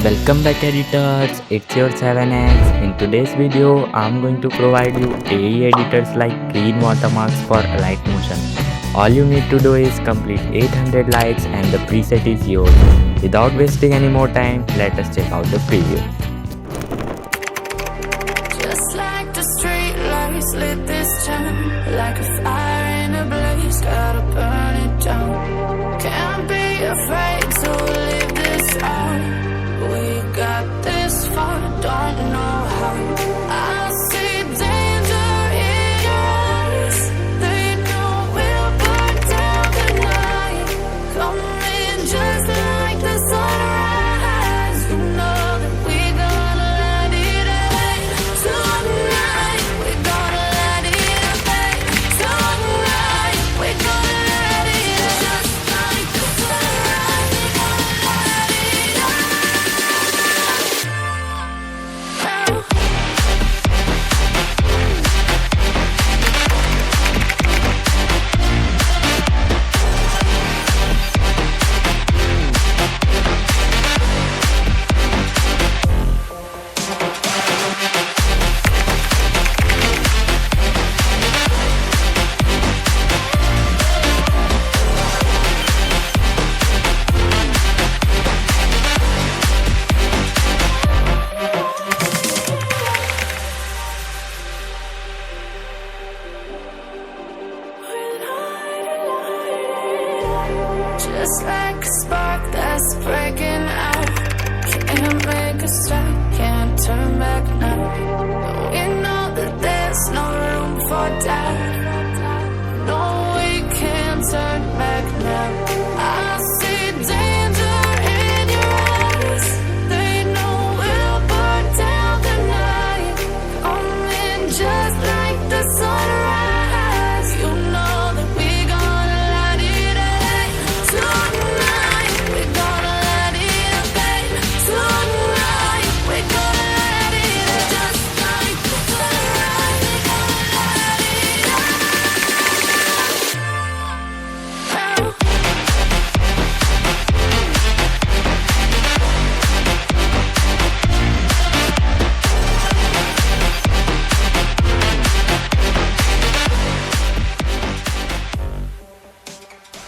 Welcome back editors, it's your 7x. In today's video, I'm going to provide you AE editors like clean watermarks for Alightmotion. All you need to do is complete 800 likes and the preset is yours. Without wasting any more time, let us check out the preview. Just like the street lights lit this town, like a fire in a blaze, gotta burn it down. Can't be afraid to live this out. We got this far, don't know how. I see danger in your eyes. They know we'll burn down the night. Coming just like the sunrise. You know that we gonna let it away. Tonight, we gonna let it away. Tonight, we gonna let it away. Just like the sunrise, we gonna let it away. Just like a spark that's breaking out. Can't make a stop, can't turn back now.